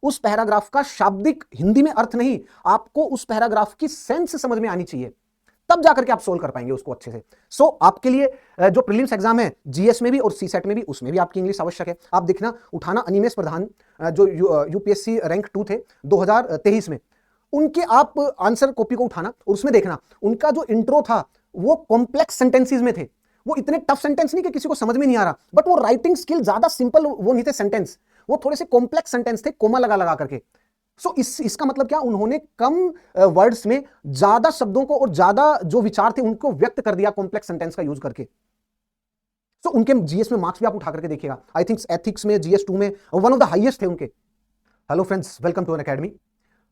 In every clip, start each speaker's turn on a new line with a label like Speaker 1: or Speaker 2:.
Speaker 1: उस पैराग्राफ का शाब्दिक हिंदी में अर्थ नहीं, आपको उस पैराग्राफ की सेंस समझ में आनी चाहिए, तब जाकर के आप सोल्व कर पाएंगे उसको अच्छे से। सो आपके लिए जो प्रीलिम्स एग्जाम है जीएस में भी और सीसेट में भी, उसमें भी आपकी इंग्लिश आवश्यक है। आप देखना, उठाना अनिमेष प्रधान जो यूपीएससी रैंक 2 थे 2023 में, उनके आप आंसर कॉपी को उठाना और उसमें देखना, उनका जो इंट्रो था वो कॉम्प्लेक्स सेंटेंसेस में थे। वो इतने टफ सेंटेंस नहीं कि किसी को समझ में नहीं आ रहा, बट वो राइटिंग स्किल ज्यादा सिंपल वो नहीं थे सेंटेंस, वो थोड़े से कॉम्प्लेक्स सेंटेंस थे, कोमा लगा लगा करके। सो इसका मतलब क्या, उन्होंने कम वर्ड्स में ज्यादा शब्दों को और ज्यादा जो विचार थे उनको व्यक्त कर दिया कॉम्प्लेक्स सेंटेंस का यूज करके। सो उनके जीएस में मार्क्स भी आप उठा करके देखिएगा, आई थिंक एथिक्स में जीएस 2 में वन ऑफ द हाईएस्ट थे उनके। Hello friends, welcome to Unacademy.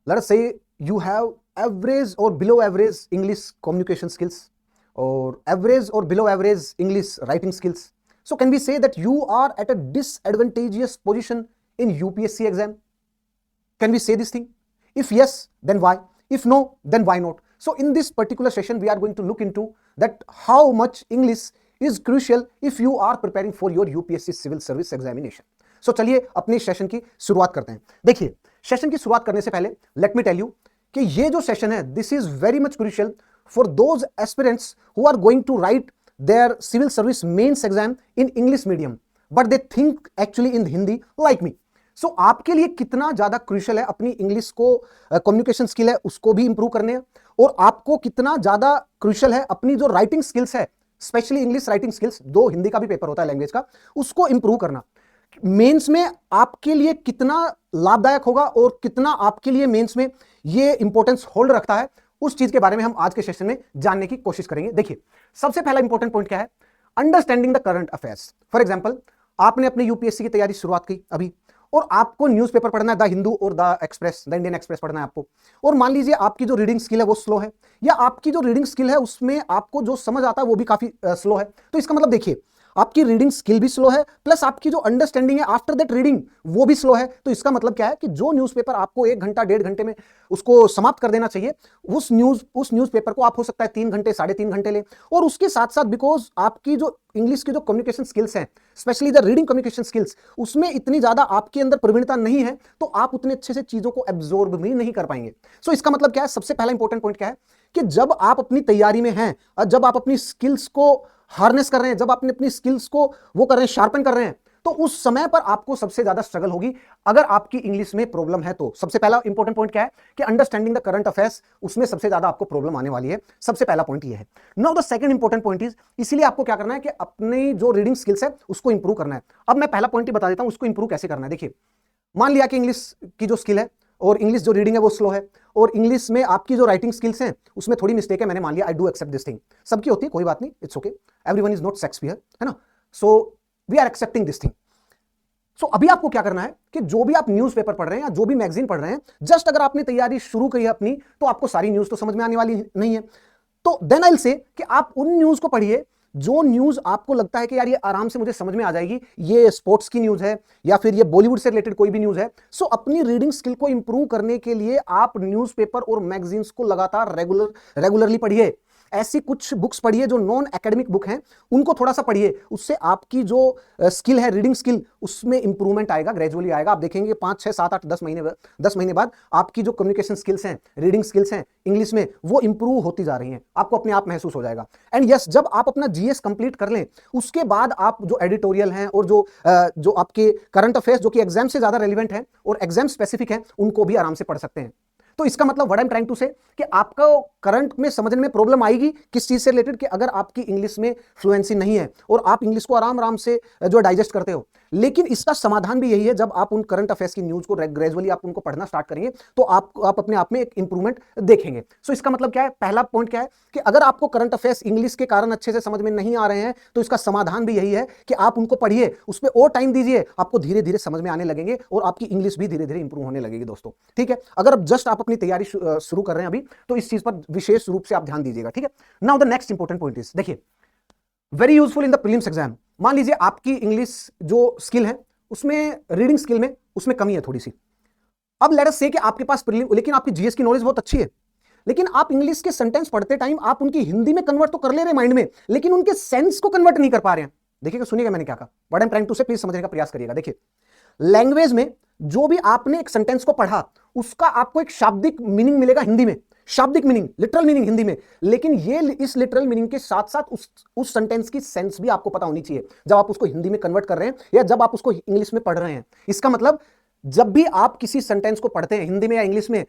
Speaker 1: Let us say you have average or below average English communication skills or average or below average English writing skills. So can we say that you are at a disadvantageous position in UPSC exam? Can we say this thing? If yes, then why? If no, then why not? So in this particular session, we are going to look into that how much English is crucial if you are preparing for your UPSC civil service examination. So चलिए अपने session की शुरुआत करते हैं। देखिए, session की शुरुआत करने से पहले लेट मी टेल यू कि ये जो सेशन है, this is very much crucial for those aspirants who are going to write their civil service mains exam in English medium but they think actually in Hindi like me. So आपके लिए कितना ज्यादा crucial है अपनी English को communication skill है उसको भी इंप्रूव करने, और आपको कितना ज्यादा क्रूशियल है अपनी जो राइटिंग स्किल्स है, स्पेशली इंग्लिश राइटिंग स्किल्स, दो हिंदी का भी पेपर होता है लैंग्वेज का, उसको इंप्रूव करना मेंस में आपके लिए कितना लाभदायक होगा और कितना आपके लिए मेंस में ये इंपॉर्टेंस होल्ड रखता है, उस चीज के बारे में हम आज के सेशन में जानने की कोशिश करेंगे। देखिए, सबसे पहला इंपॉर्टेंट पॉइंट क्या है, understanding the current affairs. For example, आपने अपने यूपीएससी की तैयारी शुरुआत की अभी, और आपको न्यूज़पेपर पढ़ना है, द हिंदू और the express, the Indian express पढ़ना है आपको, और मान लीजिए आपकी जो रीडिंग स्किल है वो स्लो है, या आपकी जो रीडिंग स्किल है उसमें आपको जो समझ आता है वो भी काफी स्लो है। तो इसका मतलब देखिए, आपकी रीडिंग स्किल भी स्लो है, प्लस आपकी जो अंडरस्टैंडिंग है आफ्टर दैट रीडिंग वो भी स्लो है। तो इसका मतलब क्या है कि जो न्यूज़पेपर आपको 1 घंटा 1.5 घंटे में उसको समाप्त कर देना चाहिए, उस न्यूज़पेपर को आप हो सकता है 3 घंटे 3.5 घंटे ले। और उसके साथ साथ बिकॉज आपकी जो इंग्लिश की जो कम्युनिकेशन स्किल्स हैं, specially the reading communication skills, उसमें इतनी ज्यादा आपके अंदर प्रवीणता नहीं है, तो आप उतने अच्छे से चीजों को एब्जॉर्ब भी नहीं कर पाएंगे। सो इसका मतलब क्या है, सबसे पहला इंपॉर्टेंट पॉइंट क्या है कि जब आप अपनी तैयारी में हैं और जब आप अपनी स्किल्स को हार्नेस कर रहे हैं, जब आपने अपनी स्किल्स को वो कर रहे हैं, शार्पन कर रहे हैं, तो उस समय पर आपको सबसे ज्यादा स्ट्रगल होगी अगर आपकी इंग्लिश में प्रॉब्लम है। तो सबसे पहला इंपॉर्टेंट पॉइंट क्या है कि अंडरस्टैंडिंग द करंट अफेयर्स, उसमें सबसे ज्यादा आपको प्रॉब्लम आने वाली है। सबसे पहला पॉइंट ये है। Now the second important point is, इसीलिए आपको क्या करना है कि अपनी जो रीडिंग स्किल्स है उसको इंप्रूव करना है। अब मैं पहला पॉइंट ही बता देता हूं उसको इंप्रूव कैसे करना है। देखिए, मान लिया कि इंग्लिश की जो स्किल है और इंग्लिश जो रीडिंग है वो स्लो है, और इंग्लिश में आपकी जो राइटिंग स्किल्स हैं उसमें थोड़ी मिस्टेक है, मैंने मान लिया, I do accept this thing, सबकी होती है, कोई बात नहीं, it's okay, everyone is not Shakespeare, है ना। So we are accepting this thing. So अभी आपको क्या करना है कि जो भी आप न्यूज़पेपर पढ़ रहे हैं या जो भी मैगजीन पढ़ रहे हैं, जस्ट अगर आपने तैयारी शुरू की है अपनी, तो आपको सारी न्यूज़ तो समझ में आने वाली नहीं है। तो देन आई विल से कि आप उन न्यूज़ को पढ़िए जो न्यूज आपको लगता है कि यार ये आराम से मुझे समझ में आ जाएगी, ये स्पोर्ट्स की न्यूज है या फिर ये बॉलीवुड से रिलेटेड कोई भी न्यूज है। सो अपनी रीडिंग स्किल को इंप्रूव करने के लिए आप न्यूज़पेपर और मैगजीन्स को लगातार रेगुलरली पढ़िए। ऐसी कुछ बुक्स पढ़िए जो नॉन एकेडमिक बुक हैं, उनको थोड़ा सा पढ़िए, उससे आपकी जो स्किल है रीडिंग स्किल, उसमें इंप्रूवमेंट आएगा, ग्रेजुअली आएगा। आप देखेंगे 5, 6, 7, 8, 10 महीने बाद आपकी जो कम्युनिकेशन स्किल्स हैं, रीडिंग स्किल्स हैं इंग्लिश में, वो इंप्रूव होती जा रही हैं, आपको अपने आप महसूस हो जाएगा। एंड यस, जब आप अपना जीएस कंप्लीट कर लें, उसके बाद आप जो एडिटोरियल हैं और जो आपके करंट अफेयर्स जो कि एग्जाम से ज्यादा रेलिवेंट हैं और एग्जाम स्पेसिफिक हैं, उनको भी आराम से पढ़ सकते हैं। तो इसका मतलब what I am trying to say कि आपको करंट में समझने में प्रॉब्लम आएगी किस चीज से रिलेटेड, कि अगर आपकी इंग्लिश में फ्लुएंसी नहीं है और आप इंग्लिश को आराम से जो डाइजेस्ट करते हो। लेकिन इसका समाधान भी यही है, जब आप उन करंट अफेयर्स की न्यूज को ग्रेजुअली आप उनको पढ़ना स्टार्ट करेंगे तो आप अपने आप में एक इंप्रूवमेंट देखेंगे। सो इसका मतलब क्या है, पहला पॉइंट क्या है कि अगर आपको करंट अफेयर्स इंग्लिश के कारण अच्छे से समझ में नहीं आ रहे हैं, तो इसका समाधान भी यही है कि आप उनको पढ़िए, उस पर और टाइम दीजिए, आपको धीरे धीरे समझ में आने लगेंगे और आपकी इंग्लिश भी धीरे धीरे इंप्रूव होने लगेगी दोस्तों। ठीक है, अगर अब जस्ट आप अपनी तैयारी शुरू कर रहे हैं अभी, तो इस चीज पर विशेष रूप से आप ध्यान दीजिएगा। ठीक है, now the next important point is, देखिए, very useful in the prelims exam. मान लीजिए आपकी इंग्लिश जो स्किल है उसमें, रीडिंग स्किल में उसमें कमी है थोड़ी सी। अब लेट अस से कि आपके पास लेकिन आपकी जीएस की नॉलेज बहुत अच्छी है, लेकिन आप इंग्लिश के सेंटेंस पढ़ते टाइम आप उनकी हिंदी में कन्वर्ट तो कर ले रहे माइंड में, लेकिन उनके सेंस को कन्वर्ट नहीं कर पा रहे हैं। देखिएगा, सुनिएगा मैंने क्या कहा, what I am trying to say, please समझने का प्रयास करिएगा। देखिए, लैंग्वेज में जो भी आपने एक सेंटेंस को पढ़ा उसका आपको एक शाब्दिक मीनिंग मिलेगा हिंदी में, शाब्दिक मीनिंग, लिटरल मीनिंग हिंदी में, लेकिन ये इस लिटरल मीनिंग के साथ साथ उस सेंटेंस की सेंस भी आपको पता होनी चाहिए जब आप उसको हिंदी में कन्वर्ट कर रहे हैं या जब आप उसको इंग्लिश में पढ़ रहे हैं। इसका मतलब जब भी आप किसी सेंटेंस को पढ़ते हैं हिंदी में या इंग्लिश में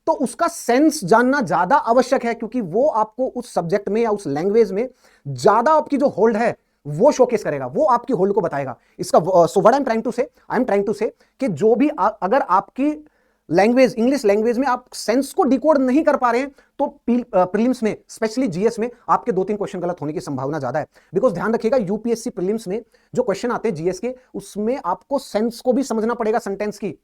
Speaker 1: तो उसका सेंस जानना ज्यादा आवश्यक है, क्योंकि वो आपको उस सब्जेक्ट में या उस लैंग्वेज में ज्यादा आपकी जो होल्ड है वो शोकेस करेगा, वो आपकी होल्ड को बताएगा। इसका so what I am trying to say कि जो भी अगर आपकी लैंग्वेज इंग्लिश लैंग्वेज में आप सेंस को डिकोड नहीं कर पा रहे हैं तो प्रीलिम्स में स्पेशली जीएस में आपके 2-3 क्वेश्चन गलत होने की संभावना ज्यादा है। बिकॉज ध्यान रखिएगा यूपीएससी प्रीलिम्स में जो क्वेश्चन आते हैं जीएस के उसमें आपको सेंस को भी समझना पड़ेगा सेंटेंस की।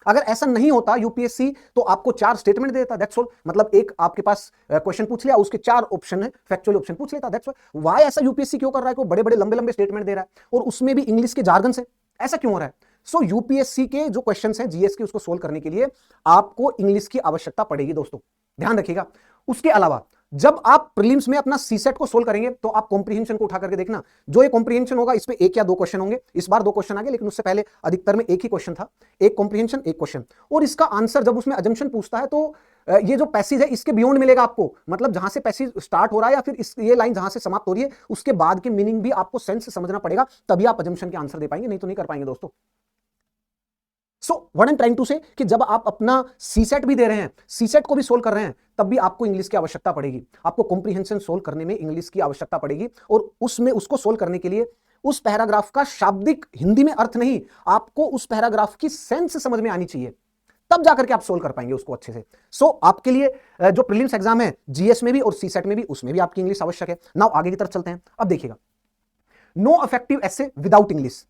Speaker 1: अगर ऐसा नहीं होता यूपीएससी तो आपको 4 स्टेटमेंट देता, दैट्स ऑल। मतलब एक आपके पास क्वेश्चन पूछ लिया उसके 4 ऑप्शन है, फैक्चुअल ऑप्शन पूछ लेता, दैट्स ऑल। व्हाई ऐसा यूपीएससी क्यों कर रहा है कि बड़े बड़े लंबे लंबे स्टेटमेंट दे रहा है और उसमें भी इंग्लिश के जार्गन से, ऐसा क्यों हो रहा है? सो यूपीएससी के जो क्वेश्चंस हैं जीएस के उसको सोल्व करने के लिए आपको इंग्लिश की आवश्यकता पड़ेगी दोस्तों, ध्यान रखिएगा। उसके अलावा जब आप प्रीलिम्स में अपना सीसेट को सोल्व करेंगे तो आप कॉम्प्रिहेंशन को उठा करके देखना, जो ये कॉम्प्रिहेंशन होगा इस पे 1 या 2 क्वेश्चन होंगे। इस बार 2 क्वेश्चन आ गए, लेकिन उससे पहले अधिकतर में एक ही क्वेश्चन था, एक कॉम्प्रिहेंशन एक क्वेश्चन। और इसका आंसर जब उसमें अजम्पशन पूछता है तो ये जो पैसेज है इसके बियॉन्ड मिलेगा आपको, मतलब जहां से पैसेज स्टार्ट हो रहा है या फिर ये लाइन जहां से समाप्त हो रही है उसके बाद की मीनिंग भी आपको सेंस समझना पड़ेगा, तभी आप अजम्पशन के आंसर दे पाएंगे, नहीं तो नहीं कर पाएंगे दोस्तों। So what I am trying to say कि जब आप अपना सीसेट भी दे रहे हैं, सीसेट को भी सोल्व कर रहे हैं, तब भी आपको इंग्लिश की आवश्यकता पड़ेगी, आपको कॉम्प्रिहेंशन सोल्व करने में इंग्लिश की आवश्यकता पड़ेगी। और उसमें उसको सोल्व करने के लिए उस पैराग्राफ का शाब्दिक हिंदी में अर्थ नहीं, आपको उस पैराग्राफ की सेंस समझ में आनी चाहिए, तब जाकर के आप सोल्व कर पाएंगे उसको अच्छे से। सो आपके लिए जो प्रीलिम्स एग्जाम है जीएस में भी और सीसेट में भी, उसमें भी आपकी इंग्लिश आवश्यक है। नाउ आगे की तरफ चलते हैं। अब देखिएगा, नो इफेक्टिव एसे विदाउट इंग्लिश।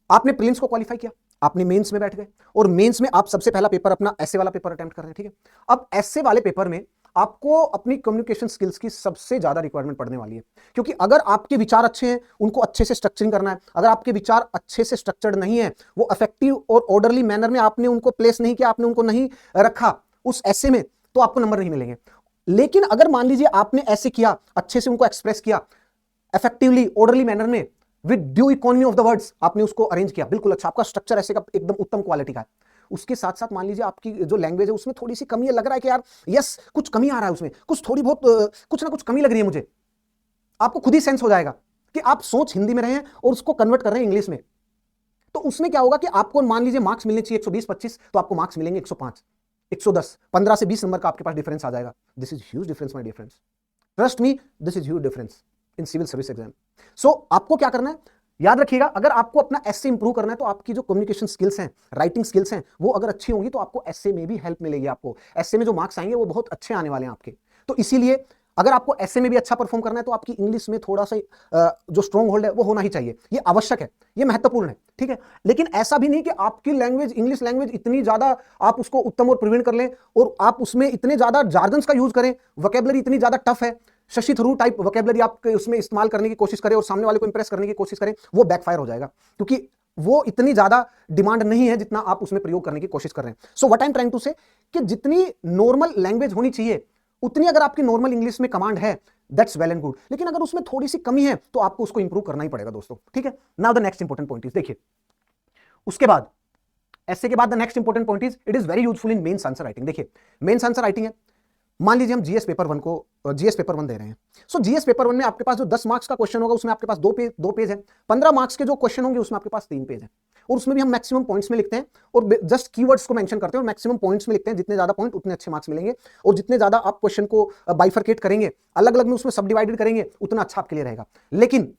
Speaker 1: आपने प्रीलिम्स को क्वालिफाई किया, आपने मेंस में बैठ गए और मेंस में आप सबसे पहला पेपर अपना ऐसे वाला पेपर अटेम्प्ट कर रहे हैं, ठीक है। अब ऐसे वाले पेपर में आपको अपनी कम्युनिकेशन स्किल्स की सबसे ज्यादा रिक्वायरमेंट पड़ने वाली है, क्योंकि अगर आपके विचार अच्छे हैं उनको अच्छे से स्ट्रक्चरिंग करना है, अगर आपके विचार अच्छे से स्ट्रक्चर्ड नहीं है, वो इफेक्टिव और ऑर्डरली मैनर में आपने उनको प्लेस नहीं किया, आपने उनको नहीं रखा उस ऐसे में, तो आपको नंबर नहीं मिलेंगे। लेकिन अगर मान लीजिए आपने ऐसे किया, अच्छे से उनको एक्सप्रेस किया, इफेक्टिवली ऑर्डरली मैनर में, with due economy of the words आपने उसको अरेंज किया, बिल्कुल अच्छा, आपका स्ट्रक्चर ऐसे का एकदम उत्तम क्वालिटी का है। उसके साथ साथ मान लीजिए आपकी जो लैंग्वेज है उसमें थोड़ी सी कमी है, लग रहा है कि यार यस कुछ कमी आ रहा है उसमें, कुछ थोड़ी बहुत कुछ ना कुछ कमी लग रही है मुझे, आपको खुद ही सेंस हो जाएगा कि आप सोच हिंदी में रहे हैं और उसको कन्वर्ट कर रहे हैं इंग्लिश में। तो उसमें क्या होगा कि आपको मान लीजिए मार्क्स मिलने चाहिए 120-25, तो आपको मार्क्स मिलेंगे 105, 110, 15 से 20 नंबर का आपके पास डिफरेंस आ जाएगा। This is huge difference my dear friends, trust me, this is huge difference in civil service exam. So आपको क्या करना है, याद रखिएगा, अगर आपको अपना एसए इंप्रूव करना है तो आपकी जो कम्युनिकेशन स्किल्स हैं, राइटिंग स्किल्स हैं, वो अगर अच्छी होंगी तो आपको एसए में भी हेल्प मिलेगी। आपको एसए में जो मार्क्स आएंगे वो बहुत अच्छे आने वाले हैं आपके। तो इसीलिए अगर आपको एसए में भी अच्छा परफॉर्म करना है तो आपकी इंग्लिश में थोड़ा सा जो स्ट्रॉन्ग होल्ड है वो होना ही चाहिए, ये आवश्यक है, ये महत्वपूर्ण है, ठीक है। लेकिन ऐसा भी नहीं कि आपकी लैंग्वेज इंग्लिश लैंग्वेज इतनी ज्यादा आप उसको उत्तम और प्रवीण कर लें और आप उसमें इतने ज्यादा जार्गन्स का यूज करें, वोकैबुलरी इतनी ज्यादा टफ है, शशि थरूर टाइप वोकैबुलरी आप उसमें इस्तेमाल करने की कोशिश करें और सामने वाले को इंप्रेस करने की कोशिश करें, वो बैकफायर हो जाएगा, क्योंकि वो इतनी ज्यादा डिमांड नहीं है जितना आप उसमें प्रयोग करने की कोशिश कर रहे हैं। So what I am trying to say कि जितनी नॉर्मल लैंग्वेज होनी चाहिए उतनी अगर आपकी नॉर्मल इंग्लिश में कमांड है, दैट्स वेल एंड गुड, लेकिन अगर उसमें थोड़ी सी कमी है तो आपको उसको इंप्रूव करना ही पड़ेगा दोस्तों, ठीक है। Now the next important point is, देखिए उसके बाद ऐसे के बाद the next important point is it is very useful in mains answer writing. देखिए मेंस आंसर राइटिंग है, मान लीजिए हम जीएस पेपर 1 को जीएस पेपर 1 दे रहे हैं। सो जीएस पेपर 1 में आपके पास जो 10 मार्क्स का क्वेश्चन होगा उसमें आपके पास 2 पेज है, 15 मार्क्स के जो क्वेश्चन होंगे उसमें आपके पास 3 पेज है, और उसमें भी हम मैक्सिमम पॉइंट्स में लिखते हैं और जस्ट कीवर्ड्स को मेंशन करते हैं और मैक्सिमम पॉइंट्स में लिखते हैं, जितने ज्यादा पॉइंट उतने अच्छे मार्क्स मिलेंगे, और जितने ज्यादा आप क्वेश्चन को बाइफरकेट करेंगे, अलग अलग में उसमें सब डिवाइडेड करेंगे, उतना अच्छा आपके लिए रहेगा। लेकिन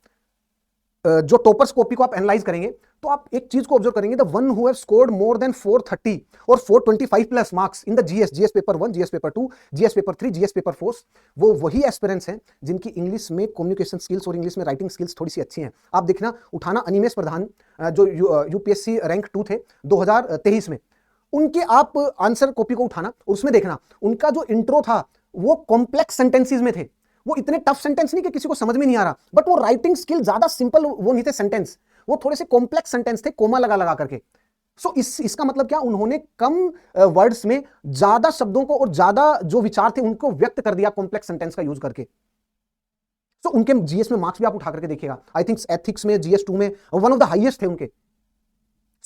Speaker 1: जो टॉपर्स कॉपी को आप एनालाइज करेंगे तो आप एक चीज को ऑब्जर्व करेंगे, the one who have scored more than 430 और 425 plus marks in the GS paper 1, GS paper 2, GS paper 3, GS paper 4, वो वही एस्पिरेंट्स हैं जिनकी इंग्लिश में कम्युनिकेशन स्किल्स और इंग्लिश में राइटिंग स्किल्स थोड़ी सी अच्छी हैं। आप देखना, उठाना अनिमेश प्रधान जो यूपीएससी रैंक 2 थे 2023 में, उनके आप आंसर कॉपी को उठाना, उसमें देखना उनका जो इंट्रो था वो कॉम्प्लेक्स सेंटेंसेस में थे, वो इतने टफ सेंटेंस नहीं कि किसी को समझ में नहीं आ रहा, बट वो राइटिंग स्किल ज्यादा सिंपल वो नहीं थे सेंटेंस, वो थोड़े से कॉम्प्लेक्स सेंटेंस थे, कोमा लगा लगा करके। सो इसका मतलब क्या, उन्होंने कम वर्ड्स में ज्यादा शब्दों को और ज्यादा जो विचार थे उनको व्यक्त कर दिया कॉम्प्लेक्स सेंटेंस का यूज करके। सो उनके जीएस में मार्क्स भी आप उठा करके देखिएगा, आई थिंक एथिक्स में जीएस 2 में वन ऑफ द हाईएस्ट थे उनके।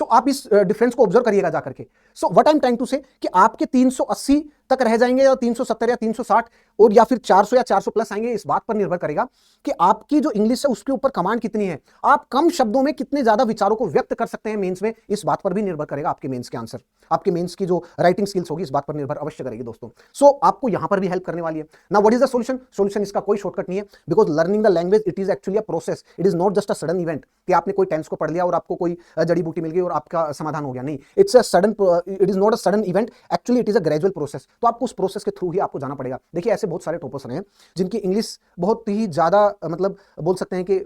Speaker 1: सो आप इस डिफरेंस को ऑब्जर्व करिएगा जाकर के। So what I am trying to say कि आपके 380 तक रह जाएंगे या 370 या 360 और या फिर 400 या 400 प्लस आएंगे, इस बात पर निर्भर करेगा कि आपकी जो इंग्लिश है उसके ऊपर कमांड कितनी है, आप कम शब्दों में कितने ज्यादा विचारों को व्यक्त कर सकते हैं मेंस में, इस बात पर भी निर्भर करेगा आपके मेंस के आंसर, आपके मेंस की जो राइटिंग स्किल्स होगी इस बात पर निर्भर अवश्य करेगी दोस्तों। सो आपको यहां पर भी हेल्प करने वाली है। Now what is the solution? Solution इसका कोई शॉर्टकट नहीं है, because learning the language it is actually a process, it is not just a sudden event कि आपने कोई टेंस को पढ़ लिया और आपको कोई जड़ी बूटी मिल गई और आपका समाधान हो गया, नहीं, it's a sudden, it is not a sudden event, actually it is a gradual process. तो आपको उस प्रोसेस के थ्रू ही आपको जाना पड़ेगा। देखिए ऐसे बहुत सारे टॉपर्स रहे हैं जिनकी इंग्लिश बहुत ही ज्यादा मतलब बोल सकते हैं कि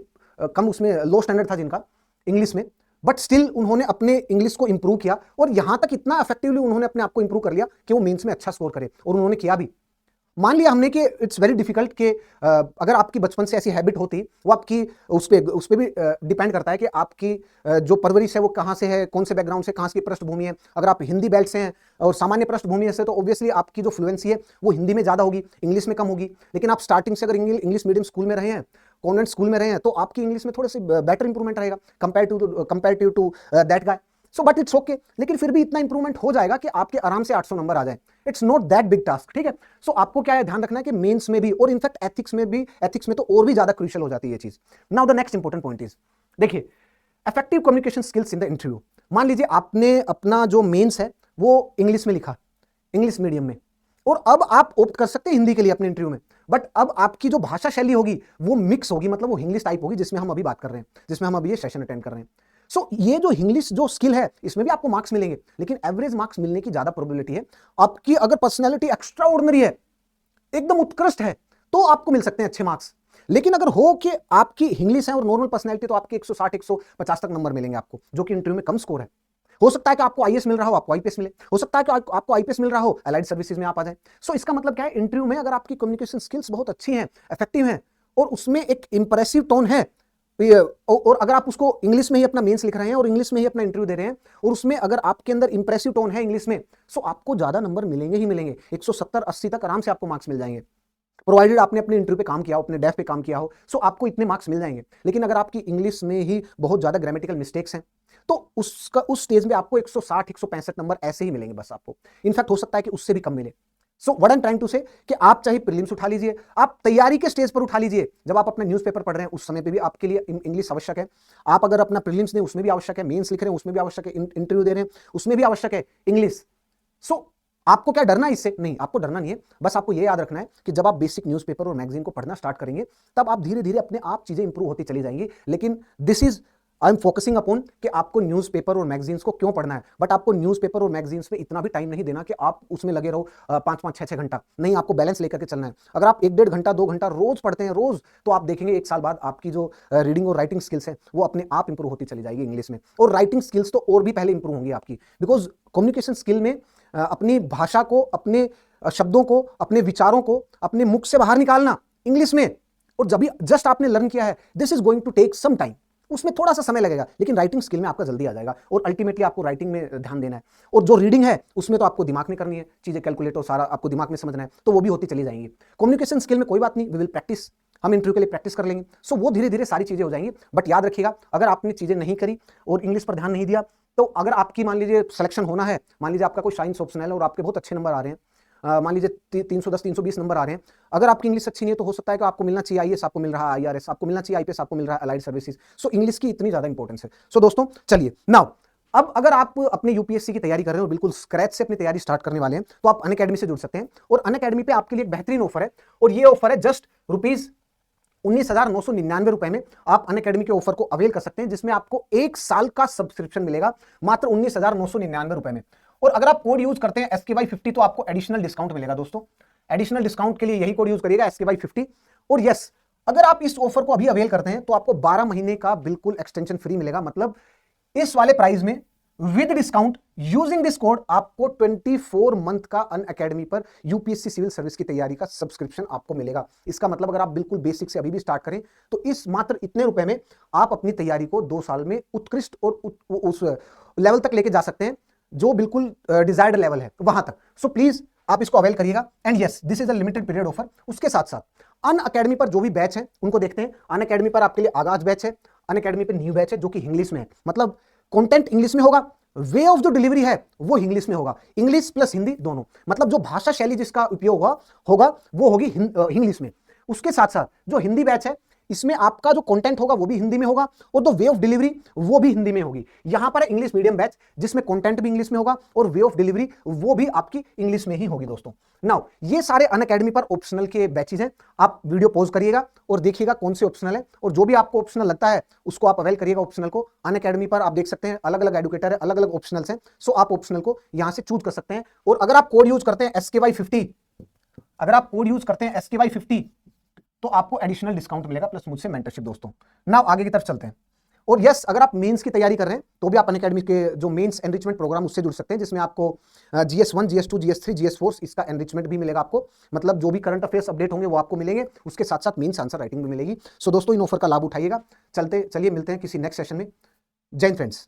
Speaker 1: कम, उसमें लो स्टैंडर्ड था जिनका इंग्लिश में, बट स्टिल उन्होंने अपने इंग्लिश को इंप्रूव किया और यहां तक इतना इफेक्टिवली उन्होंने अपने आप को इंप्रूव कर लिया कि वो मेंस में अच्छा स्कोर करे, और उन्होंने किया भी। मान लिया हमने कि इट्स वेरी डिफिकल्ट कि अगर आपकी बचपन से ऐसी हैबिट होती, वो आपकी उस पे भी डिपेंड करता है कि आपकी जो परवरिश है वो कहाँ से है, कौन से बैकग्राउंड से, कहाँ की पृष्ठभूमि है। अगर आप हिंदी बेल्ट से हैं और सामान्य पृष्ठभूमि से, तो ऑब्वियसली आपकी जो फ्लुएंसी है वो हिंदी में ज़्यादा होगी, इंग्लिश में कम होगी। लेकिन आप स्टार्टिंग से अगर इंग्लिश मीडियम स्कूल में रहे हैं, कॉन्वेंट स्कूल में रहे हैं, तो आपकी इंग्लिश में थोड़े से बेटर इंप्रूवमेंट रहेगा comparative to that guy. So but it's okay, लेकिन फिर भी इतना इंप्रूवमेंट हो जाएगा कि आपके आराम से 800 नंबर आ जाए। It's not that big task, ठीक है। सो आपको क्या है ध्यान रखना है कि मेंस में भी और इनफैक्ट एथिक्स में भी, एथिक्स में तो और भी ज्यादा क्रूशियल हो जाती है ये चीज। Now the next important point is, देखिए effective communication skills in the interview. मान लीजिए आपने अपना जो मेंस है वो इंग्लिश में लिखा, इंग्लिश मीडियम में, और अब आप ऑप्ट कर सकते हैं हिंदी के लिए अपने इंटरव्यू में, बट अब आपकी जो भाषा शैली होगी वो मिक्स होगी, मतलब वो इंग्लिश टाइप होगी जिसमें हम अभी बात कर रहे हैं, जिसमें हम अभी ये सेशन अटेंड कर रहे हैं। सो ये जो इंग्लिश जो स्किल है इसमें भी आपको मार्क्स मिलेंगे, लेकिन एवरेज मार्क्स मिलने की ज्यादा प्रोबेबिलिटी है। आपकी अगर पर्सनैलिटी एक्स्ट्रा ऑर्डिनरी है, एकदम उत्कृष्ट है, तो आपको मिल सकते हैं अच्छे मार्क्स। लेकिन अगर हो कि आपकी इंग्लिश है और नॉर्मल पर्सनैलिटी, तो आपके 160 150 तक नंबर मिलेंगे आपको, जो कि इंटरव्यू में कम स्कोर है। हो सकता है कि आपको आईएएस मिल रहा हो, आपको आईपीएस मिले, हो सकता है कि आपको आईपीएस मिल रहा हो, अलाइड सर्विसेज में आप आ जाए। सो इसका मतलब क्या है, इंटरव्यू में अगर आपकी कम्युनिकेशन स्किल्स बहुत अच्छी हैं, इफेक्टिव हैं, और उसमें एक इंप्रेसिव टोन है, और अगर आप उसको इंग्लिश में ही अपना मेंस लिख रहे हैं और इंग्लिश में ही अपना इंटरव्यू दे रहे हैं, और उसमें अगर आपके अंदर इंप्रेसिव टोन है इंग्लिश में, सो आपको ज्यादा नंबर मिलेंगे ही मिलेंगे। 170-80 तक आराम से आपको मार्क्स मिल जाएंगे, प्रोवाइडेड आपने अपने इंटरव्यू पे काम किया हो, अपने डेफ पे काम किया हो, सो आपको इतने मार्क्स मिल जाएंगे। लेकिन अगर आपकी इंग्लिश में ही बहुत ज्यादा ग्रामेटिकल मिस्टेक्स हैं, तो उस स्टेज में आपको 160 165 नंबर ऐसे ही मिलेंगे बस आपको। इनफैक्ट हो सकता है कि उससे भी कम मिले। So what I am trying to say कि आप चाहे प्रीलिम्स उठा लीजिए, आप तैयारी के स्टेज पर उठा लीजिए, जब आप अपना न्यूज़पेपर पढ़ रहे हैं उस समय पे भी आपके लिए इंग्लिश आवश्यक है। आप अगर अपना प्रीलिम्स दें उसमें भी आवश्यक है, मेंस लिख रहे हैं उसमें भी आवश्यक है, इंटरव्यू दे रहे हैं उसमें भी आवश्यक है इंग्लिश। सो आपको क्या डरना है इससे? नहीं, आपको डरना नहीं है। बस आपको यह याद रखना है कि जब आप बेसिक न्यूज़पेपर और मैगजीन को पढ़ना स्टार्ट करेंगे, तब आप धीरे धीरे अपने आप चीजें इंप्रूव होती चली जाएंगी। लेकिन this is I am focusing upon कि आपको न्यूज़पेपर और मैगजीन्स को क्यों पढ़ना है, बट आपको न्यूज़पेपर और मैगजीन्स में इतना भी टाइम नहीं देना कि आप उसमें लगे रहो 5-5 6-6 घंटा। नहीं, आपको बैलेंस लेकर के चलना है। अगर आप 1-1.5 घंटा 2 घंटा रोज पढ़ते हैं रोज, तो आप देखेंगे 1 साल बाद आपकी जो रीडिंग और राइटिंग स्किल्स है वो अपने आप इंप्रूव होती चली जाएगी इंग्लिश में। और राइटिंग स्किल्स तो और भी पहले इंप्रूव होंगी आपकी, बिकॉज कम्युनिकेशन स्किल में अपनी भाषा को, अपने शब्दों को, अपने विचारों को अपने मुख से बाहर निकालना इंग्लिश में, और जब भी जस्ट आपने लर्न किया है, this is going to take some time, उसमें थोड़ा सा समय लगेगा, लेकिन राइटिंग स्किल में आपका जल्दी आ जाएगा। और अल्टीमेटली आपको राइटिंग में ध्यान देना है, और जो रीडिंग है उसमें तो आपको दिमाग में करनी है, चीजें कैलकुलेट और सारा आपको दिमाग में समझना है, तो वो भी होती चली जाएंगी। कम्युनिकेशन स्किल में कोई बात नहीं, वी विल प्रैक्टिस, हम इंटरव्यू के लिए प्रैक्टिस कर लेंगे। सो वो धीरे धीरे सारी चीजें हो जाएंगी। बट याद रखिएगा, अगर आपने चीजें नहीं करी और इंग्लिश पर ध्यान नहीं दिया, तो अगर आपकी मान लीजिए सिलेक्शन होना है, मान लीजिए आपका कोई साइंस ऑप्शनल है और आपके बहुत अच्छे नंबर आ रहे हैं, मान लीजिए 310 320 नंबर आ रहे हैं, अगर आपकी इंग्लिश अच्छी नहीं है तो हो सकता है कि आपको मिलना चाहिए आईएएस, आपको मिल रहा है आईआरएस, आपको मिलना चाहिए आईपीएस, आपको मिल रहा है अलाइड सर्विसेज। सो इंग्लिश की इतनी ज्यादा इंपॉर्टेंस है। सो दोस्तों चलिए नाउ, अब अगर आप अपने यूपीएससी की तैयारी कर रहे हैं और बिल्कुल स्क्रैच से अपनी तैयारी स्टार्ट करने वाले हैं, तो आप अनअकैडमी से जुड़ सकते हैं। और अनअकैडमी पे आपके लिए एक बेहतरीन ऑफर है, और ये ऑफर है जस्ट ₹19,999 में आप अनअकैडमी के ऑफर को अवेल कर सकते हैं, जिसमें आपको 1 साल का सब्सक्रिप्शन मिलेगा मात्र ₹19,999 में। और अगर आप कोड यूज करते हैं SKY50, तो आपको एडिशनल डिस्काउंट मिलेगा दोस्तों। एडिशनल डिस्काउंट के लिए यही कोड यूज करिएगा, SKY50। और यस, अगर आप इस ऑफर को अभी अवेल करते हैं तो आपको 12 महीने का बिल्कुल एक्सटेंशन फ्री मिलेगा। मतलब इस वाले प्राइस में with discount using this code आपको 24 मंथ का अनअकैडमी पर यूपीएससी सिविल सर्विस की तैयारी का सब्सक्रिप्शन आपको मिलेगा। इसका मतलब अगर आप बिल्कुल बेसिक से अभी भी स्टार्ट करें, तो इस मात्र इतने रुपए में आप अपनी तैयारी को 2 साल में उत्कृष्ट और उस लेवल तक लेके जा सकते हैं जो बिल्कुल डिजायर्ड लेवल है वहां तक। सो प्लीज आप इसको अवेल करिएगा। And yes, this is a limited period offer. उसके साथ साथ अनअकैडमी पर जो भी बैच है उनको देखते हैं। अनअकैडमी पर आपके लिए आगाज बैच है, अनअकैडमी पे न्यू बैच है जो कि इंग्लिश में है। मतलब कंटेंट इंग्लिश में होगा, वे ऑफ जो डिलीवरी है वो इंग्लिश में होगा, इंग्लिश प्लस हिंदी दोनों, मतलब जो भाषा शैली जिसका उपयोग होगा वो होगी इंग्लिश में। उसके साथ साथ जो हिंदी बैच है इसमें आपका जो कंटेंट होगा वो भी हिंदी में होगा और जो वे ऑफ डिलीवरी वो भी हिंदी में होगी। यहां पर इंग्लिश मीडियम बैच जिसमें कंटेंट भी इंग्लिश में होगा और वे ऑफ डिलीवरी वो भी आपकी इंग्लिश में ही होगी दोस्तों। नाउ ये सारे अनअकैडमी पर ऑप्शनल के बैचेज हैं, आप वीडियो पॉज करिएगा और देखिएगा कौन से ऑप्शनल है, और जो भी आपको ऑप्शनल लगता है उसको आप अवेल करिएगा ऑप्शनल को। अनअकैडमी पर आप देख सकते हैं अलग अलग एडुकेटर है, अलग अलग ऑप्शनल्स हैं, सो आप ऑप्शनल को यहां से चूज कर सकते हैं। और अगर आप कोड यूज करते हैं SKY50, अगर आप कोड यूज करते हैं SKY50 तो आपको एडिशनल डिस्काउंट मिलेगा प्लस मुझसे मेंटरशिप दोस्तों। नाउ आगे की तरफ चलते हैं। और यस, अगर आप मेंस की तैयारी कर रहे हैं तो भी आप अनअकैडमी के जो मेंस एनरिचमेंट प्रोग्राम उससे जुड़ सकते हैं, जिसमें आपको GS1 GS2 GS3 GS4 इसका एनरिचमेंट भी मिलेगा आपको, मतलब जो भी करंट अफेयर्स अपडेट होंगे वो आपको मिलेंगे, उसके साथ साथ मेंस आंसर राइटिंग भी मिलेगी। सो दोस्तों इन ऑफर का लाभ उठाइएगा। चलिए मिलते हैं किसी नेक्स्ट सेशन में। जय हिंद फ्रेंड्स।